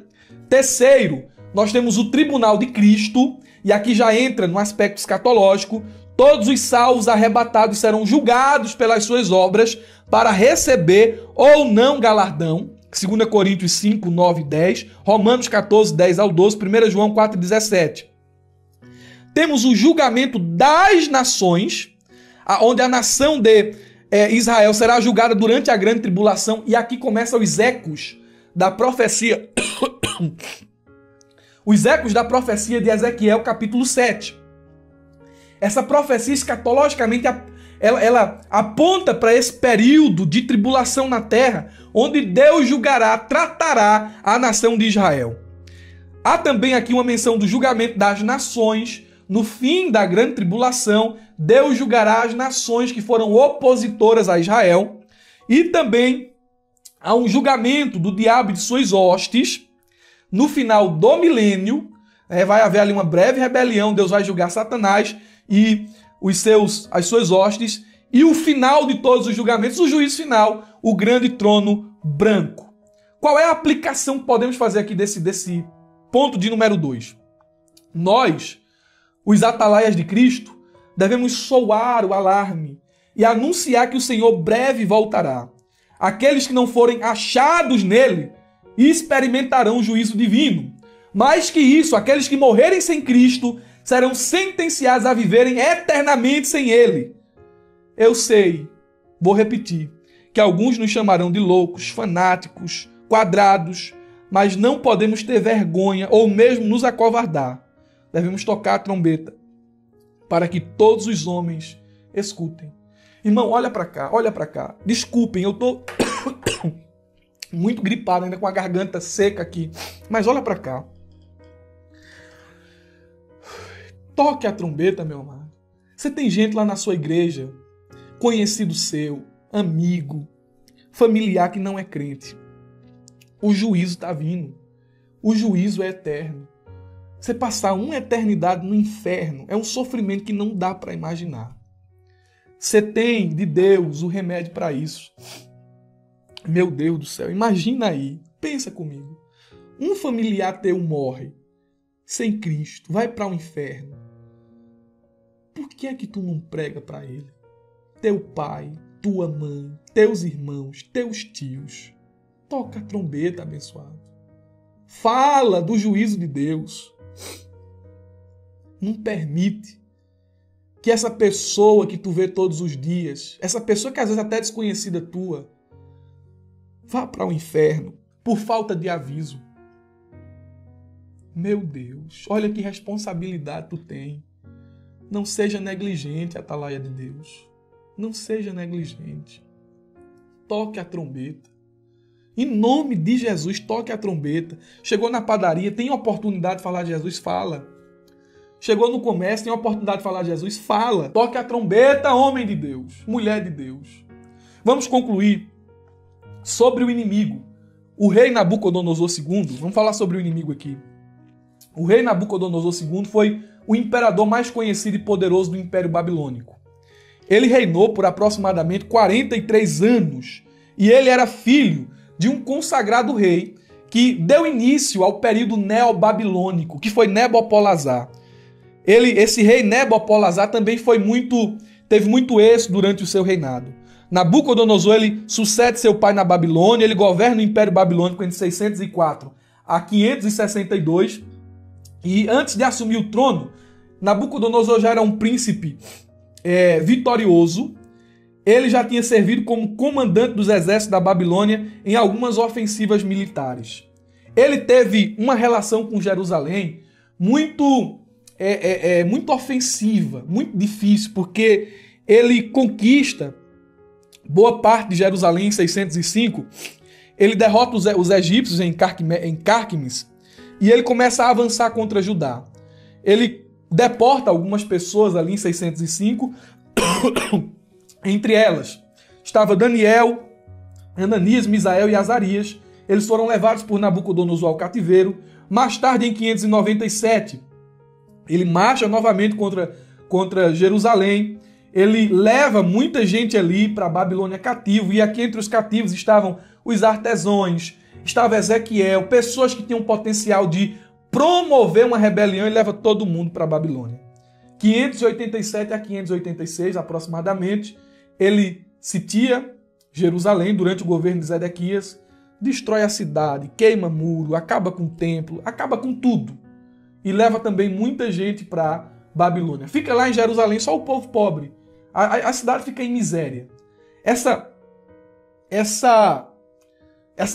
Terceiro, nós temos o tribunal de Cristo, e aqui já entra no aspecto escatológico. Todos os salvos arrebatados serão julgados pelas suas obras para receber ou não galardão. 2 Coríntios 5, 9 e 10, Romanos 14, 10 ao 12, 1 João 4, 17. Temos o julgamento das nações, onde a nação de Israel será julgada durante a grande tribulação, e aqui começam os ecos da profecia, os ecos da profecia de Ezequiel, capítulo 7. Essa profecia, escatologicamente, ela aponta para esse período de tribulação na terra, onde Deus julgará, tratará a nação de Israel. Há também aqui uma menção do julgamento das nações. No fim da grande tribulação, Deus julgará as nações que foram opositoras a Israel. E também há um julgamento do diabo e de suas hostes. No final do milênio, vai haver ali uma breve rebelião, Deus vai julgar Satanás e as suas hostes. E o final de todos os julgamentos, o juízo final, o grande trono branco. Qual é a aplicação que podemos fazer aqui desse ponto de número 2? Nós, os atalaias de Cristo, devemos soar o alarme e anunciar que o Senhor breve voltará. Aqueles que não forem achados nele experimentarão o juízo divino. Mais que isso, aqueles que morrerem sem Cristo serão sentenciados a viverem eternamente sem ele. Eu sei, vou repetir, que alguns nos chamarão de loucos, fanáticos, quadrados, mas não podemos ter vergonha ou mesmo nos acovardar. Devemos tocar a trombeta para que todos os homens escutem. Irmão, olha para cá, olha para cá. Desculpem, eu tô muito gripado ainda, com a garganta seca aqui. Mas olha para cá. Toque a trombeta, meu amado. Você tem gente lá na sua igreja, conhecido seu, amigo, familiar que não é crente. O juízo está vindo. O juízo é eterno. Você passar uma eternidade no inferno é um sofrimento que não dá para imaginar. Você tem de Deus o remédio para isso. Meu Deus do céu, imagina aí, pensa comigo. Um familiar teu morre sem Cristo, vai para o inferno. Por que é que tu não prega para ele? Teu pai, tua mãe, teus irmãos, teus tios. Toca a trombeta, abençoado. Fala do juízo de Deus. Não permite que essa pessoa que tu vê todos os dias, essa pessoa que às vezes até é desconhecida tua, vá para o inferno por falta de aviso. Meu Deus, olha que responsabilidade tu tem. Não seja negligente, atalaia de Deus. Não seja negligente. Toque a trombeta. Em nome de Jesus, toque a trombeta. Chegou na padaria, tem oportunidade de falar de Jesus? Fala. Chegou no comércio, tem oportunidade de falar de Jesus? Fala. Toque a trombeta, homem de Deus, mulher de Deus. Vamos concluir sobre o inimigo. O rei Nabucodonosor II, vamos falar sobre o inimigo aqui. O rei Nabucodonosor II foi o imperador mais conhecido e poderoso do Império Babilônico. Ele reinou por aproximadamente 43 anos e ele era filho de um consagrado rei que deu início ao período neobabilônico, que foi Nabopolassar. Esse rei Nabopolassar também teve muito êxito durante o seu reinado. Nabucodonosor, ele sucede seu pai na Babilônia, ele governa o Império Babilônico entre 604 a 562, e antes de assumir o trono, Nabucodonosor já era um príncipe vitorioso. Ele já tinha servido como comandante dos exércitos da Babilônia em algumas ofensivas militares. Ele teve uma relação com Jerusalém muito ofensiva, muito difícil, porque ele conquista boa parte de Jerusalém em 605. Ele derrota os egípcios em Carquemis e ele começa a avançar contra Judá. Ele deporta algumas pessoas ali em 605. Entre elas estava Daniel, Ananias, Misael e Azarias. Eles foram levados por Nabucodonosor ao cativeiro. Mais tarde, em 597, ele marcha novamente contra Jerusalém. ele leva muita gente ali para a Babilônia cativo, e aqui entre os cativos estavam os artesãos, estava Ezequiel, pessoas que tinham potencial de promover uma rebelião, e leva todo mundo para a Babilônia. 587 a 586 aproximadamente, ele sitia Jerusalém durante o governo de Zedequias, destrói a cidade, queima muro, acaba com o templo, acaba com tudo. E leva também muita gente para Babilônia. Fica lá em Jerusalém só o povo pobre. A cidade fica em miséria. Essa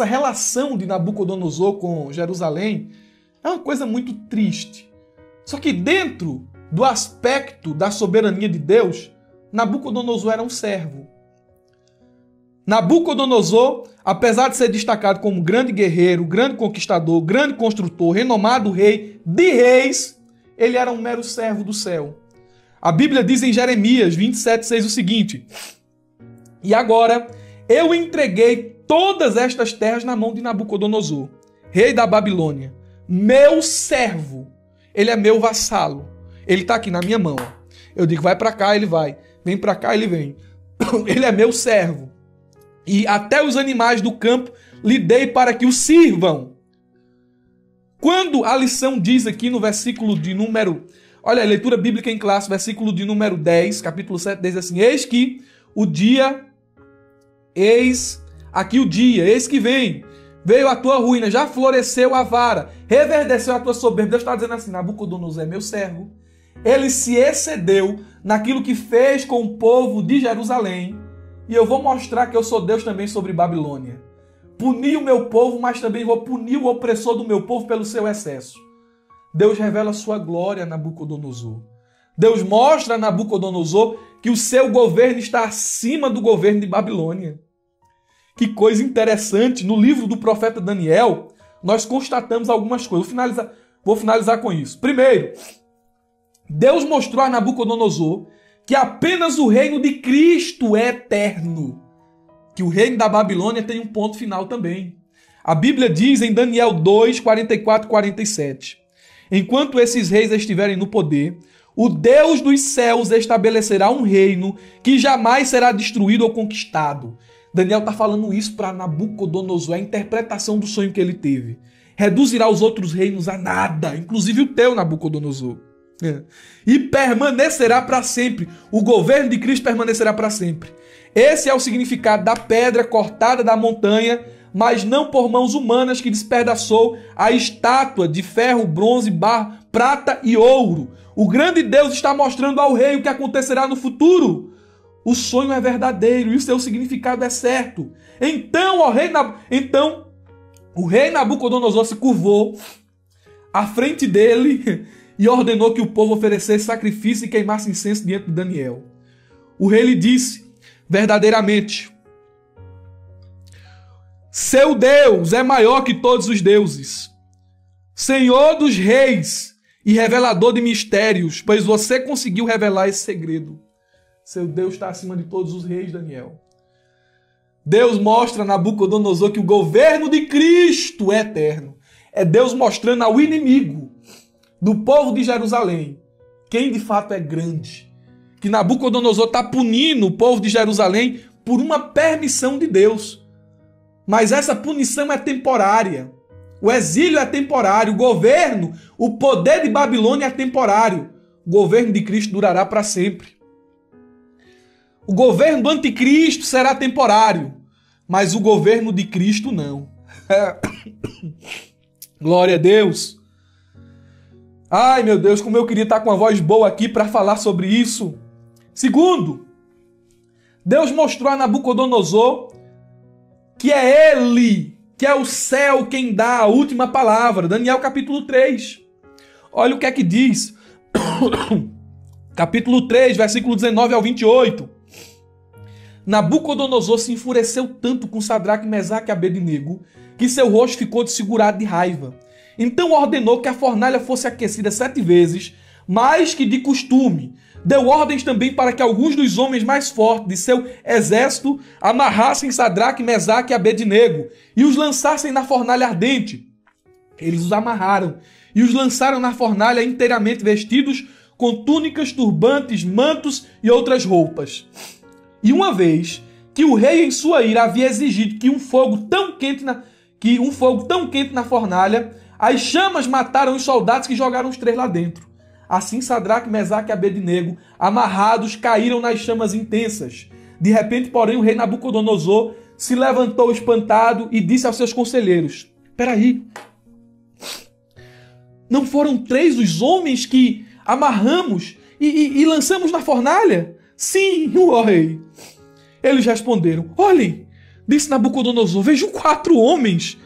relação de Nabucodonosor com Jerusalém é uma coisa muito triste. Só que dentro do aspecto da soberania de Deus, Nabucodonosor era um servo. Nabucodonosor, apesar de ser destacado como grande guerreiro, grande conquistador, grande construtor, renomado rei de reis, ele era um mero servo do céu. A Bíblia diz em Jeremias 27:6 o seguinte: e agora eu entreguei todas estas terras na mão de Nabucodonosor, rei da Babilônia, meu servo. Ele é meu vassalo. Ele está aqui na minha mão. Eu digo, vai para cá, ele vai. Vem para cá, ele vem. Ele é meu servo. E até os animais do campo lhe dei para que o sirvam. Quando a lição diz aqui no versículo de número... Olha, leitura bíblica em classe, versículo de número 10, capítulo 7, diz assim: eis que o dia... Eis aqui o dia, eis que vem. Veio a tua ruína, já floresceu a vara, reverdeceu a tua soberba. Deus está dizendo assim: Nabucodonosor é meu servo. Ele se excedeu naquilo que fez com o povo de Jerusalém. E eu vou mostrar que eu sou Deus também sobre Babilônia. Puni o meu povo, mas também vou punir o opressor do meu povo pelo seu excesso. Deus revela sua glória a Nabucodonosor. Deus mostra a Nabucodonosor que o seu governo está acima do governo de Babilônia. Que coisa interessante. No livro do profeta Daniel, nós constatamos algumas coisas. Vou finalizar com isso. Primeiro, Deus mostrou a Nabucodonosor que apenas o reino de Cristo é eterno. Que o reino da Babilônia tem um ponto final também. A Bíblia diz em Daniel 2, 44 e 47. Enquanto esses reis estiverem no poder, o Deus dos céus estabelecerá um reino que jamais será destruído ou conquistado. Daniel está falando isso para Nabucodonosor, a interpretação do sonho que ele teve. Reduzirá os outros reinos a nada, inclusive o teu, Nabucodonosor. E permanecerá para sempre. O governo de Cristo permanecerá para sempre. Esse é o significado da pedra cortada da montanha, mas não por mãos humanas, que despedaçou a estátua de ferro, bronze, barro, prata e ouro. O grande Deus está mostrando ao rei o que acontecerá no futuro. O sonho é verdadeiro e o seu significado é certo. Então o rei Nabucodonosor se curvou à frente dele e ordenou que o povo oferecesse sacrifício e queimasse incenso diante de Daniel. O rei lhe disse: verdadeiramente, seu Deus é maior que todos os deuses, Senhor dos reis e revelador de mistérios, pois você conseguiu revelar esse segredo. Seu Deus está acima de todos os reis, Daniel. Deus mostra a Nabucodonosor que o governo de Cristo é eterno. É Deus mostrando ao inimigo do povo de Jerusalém quem de fato é grande. Que Nabucodonosor está punindo o povo de Jerusalém por uma permissão de Deus. Mas essa punição é temporária. O exílio é temporário. O governo, o poder de Babilônia é temporário. O governo de Cristo durará para sempre. O governo do anticristo será temporário, mas o governo de Cristo não. Glória a Deus. Ai, meu Deus, como eu queria estar com uma voz boa aqui para falar sobre isso. Segundo, Deus mostrou a Nabucodonosor que é Ele, que é o céu quem dá a última palavra. Daniel capítulo 3. Olha o que é que diz. Capítulo 3, versículo 19 ao 28. Nabucodonosor se enfureceu tanto com Sadraque, Mesaque e Abednego que seu rosto ficou desfigurado de raiva. Então ordenou que a fornalha fosse aquecida 7 vezes, mais que de costume. Deu ordens também para que alguns dos homens mais fortes de seu exército amarrassem Sadraque, Mesaque e Abednego e os lançassem na fornalha ardente. Eles os amarraram e os lançaram na fornalha inteiramente vestidos com túnicas, turbantes, mantos e outras roupas. E uma vez que o rei, em sua ira, havia exigido que um fogo tão quente na fornalha, as chamas mataram os soldados que jogaram os 3 lá dentro. Assim Sadraque, Mesaque e Abednego, amarrados, caíram nas chamas intensas. De repente, porém, o rei Nabucodonosor se levantou espantado e disse aos seus conselheiros: "Peraí, não foram 3 os homens que amarramos e lançamos na fornalha?" "Sim, ó rei." Eles responderam: "Olhem," disse Nabucodonosor, "vejo 4 homens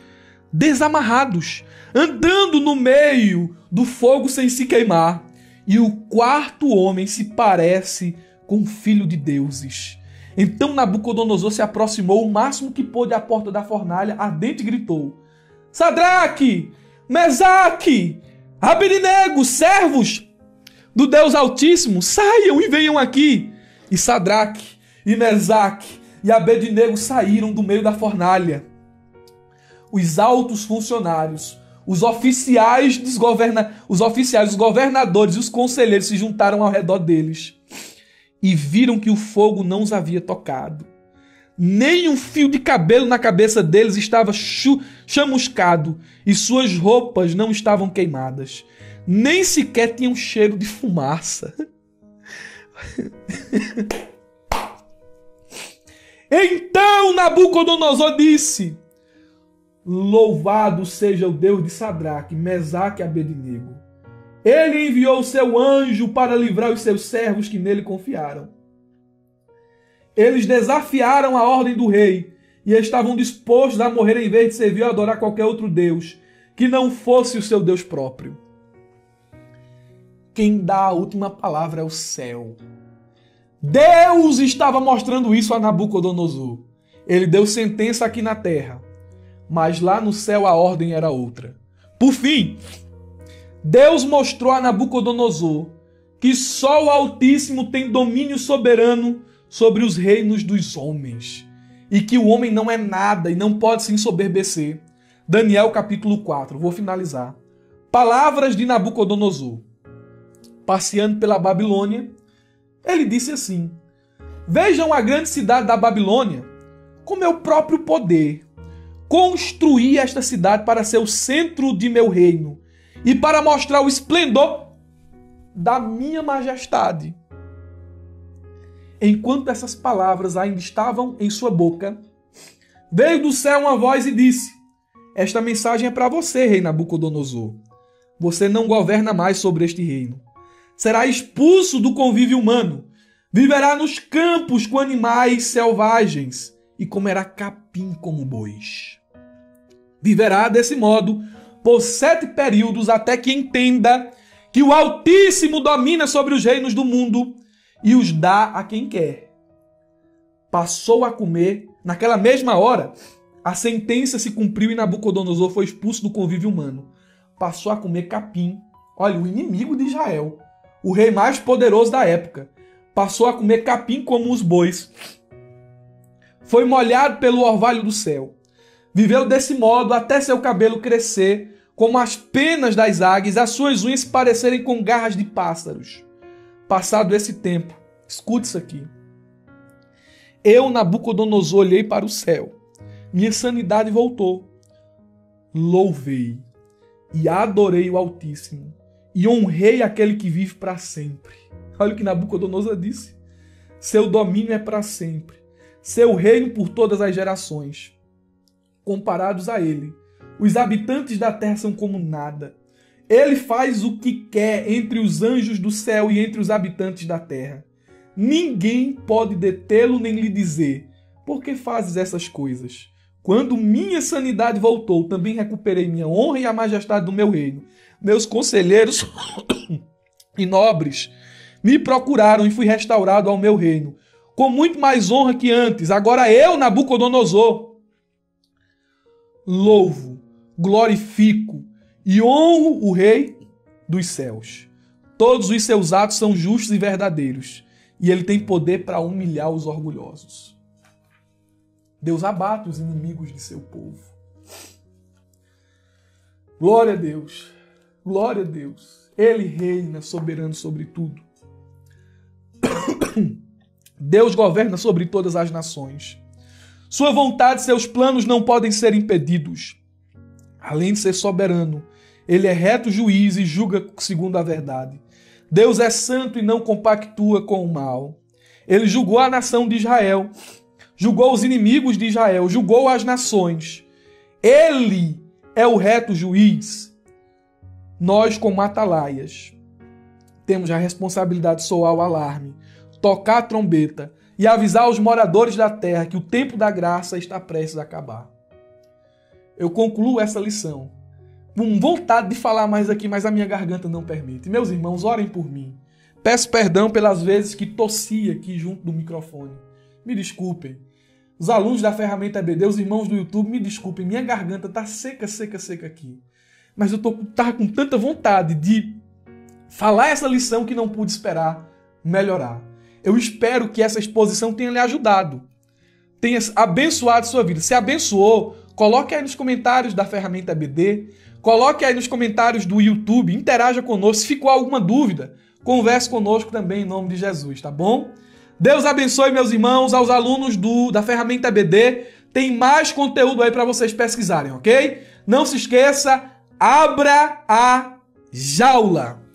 desamarrados, andando no meio do fogo sem se queimar. E o 4º homem se parece com o filho de deuses." Então Nabucodonosor se aproximou o máximo que pôde à porta da fornalha ardente e gritou: "Sadraque, Mesaque, Abednego, servos do Deus Altíssimo, saiam e venham aqui." E Sadraque e Mesaque e Abednego saíram do meio da fornalha. Os altos funcionários, os oficiais, os governadores e os conselheiros se juntaram ao redor deles e viram que o fogo não os havia tocado. Nem um fio de cabelo na cabeça deles estava chamuscado e suas roupas não estavam queimadas. Nem sequer tinham cheiro de fumaça. Então Nabucodonosor disse: "Louvado seja o Deus de Sadraque, Mesaque e Abednego. Ele enviou o seu anjo para livrar os seus servos que nele confiaram. Eles desafiaram a ordem do rei e estavam dispostos a morrer em vez de servir ou adorar qualquer outro Deus, que não fosse o seu Deus próprio." Quem dá a última palavra é o céu. Deus estava mostrando isso a Nabucodonosor. Ele deu sentença aqui na terra, mas lá no céu a ordem era outra. Por fim, Deus mostrou a Nabucodonosor que só o Altíssimo tem domínio soberano sobre os reinos dos homens e que o homem não é nada e não pode se ensoberbecer. Daniel capítulo 4, vou finalizar. Palavras de Nabucodonosor. Passeando pela Babilônia, ele disse assim: "Vejam a grande cidade da Babilônia, com meu próprio poder. Construí esta cidade para ser o centro de meu reino e para mostrar o esplendor da minha majestade." Enquanto essas palavras ainda estavam em sua boca, veio do céu uma voz e disse: "Esta mensagem é para você, rei Nabucodonosor. Você não governa mais sobre este reino. Será expulso do convívio humano, viverá nos campos com animais selvagens e comerá capim como bois. Viverá desse modo por 7 períodos até que entenda que o Altíssimo domina sobre os reinos do mundo e os dá a quem quer." Passou a comer, naquela mesma hora, a sentença se cumpriu e Nabucodonosor foi expulso do convívio humano. Passou a comer capim. Olha, o inimigo de Israel, o rei mais poderoso da época, passou a comer capim como os bois. Foi molhado pelo orvalho do céu. Viveu desse modo até seu cabelo crescer como as penas das águias, as suas unhas se parecerem com garras de pássaros. Passado esse tempo, escute isso aqui. Eu, Nabucodonosor, olhei para o céu. Minha sanidade voltou. Louvei e adorei o Altíssimo e honrei aquele que vive para sempre. Olha o que Nabucodonosor disse. Seu domínio é para sempre. Seu reino por todas as gerações. Comparados a ele, os habitantes da terra são como nada. Ele faz o que quer entre os anjos do céu e entre os habitantes da terra. Ninguém pode detê-lo nem lhe dizer: por que fazes essas coisas? Quando minha sanidade voltou, também recuperei minha honra e a majestade do meu reino. Meus conselheiros e nobres me procuraram e fui restaurado ao meu reino, com muito mais honra que antes. Agora eu, Nabucodonosor, louvo, glorifico e honro o Rei dos céus. Todos os seus atos são justos e verdadeiros, e ele tem poder para humilhar os orgulhosos. Deus abate os inimigos de seu povo. Glória a Deus. Glória a Deus. Ele reina soberano sobre tudo. Deus governa sobre todas as nações. Sua vontade e seus planos não podem ser impedidos. Além de ser soberano, ele é reto juiz e julga segundo a verdade. Deus é santo e não compactua com o mal. Ele julgou a nação de Israel, julgou os inimigos de Israel, julgou as nações. Ele é o reto juiz. Nós, como atalaias, temos a responsabilidade de soar o alarme, tocar a trombeta e avisar os moradores da terra que o tempo da graça está prestes a acabar. Eu concluo essa lição com vontade de falar mais aqui, mas a minha garganta não permite. Meus irmãos, orem por mim. Peço perdão pelas vezes que tossi aqui junto do microfone. Me desculpem. Os alunos da ferramenta EBD, os irmãos do YouTube, me desculpem. Minha garganta tá seca aqui. Mas eu tava com tanta vontade de falar essa lição que não pude esperar melhorar. Eu espero que essa exposição tenha lhe ajudado, tenha abençoado sua vida. Se abençoou, coloque aí nos comentários da ferramenta EBD, coloque aí nos comentários do YouTube, interaja conosco. Se ficou alguma dúvida, converse conosco também em nome de Jesus, tá bom? Deus abençoe, meus irmãos. Aos alunos da ferramenta EBD, tem mais conteúdo aí para vocês pesquisarem, ok? Não se esqueça, abra a jaula!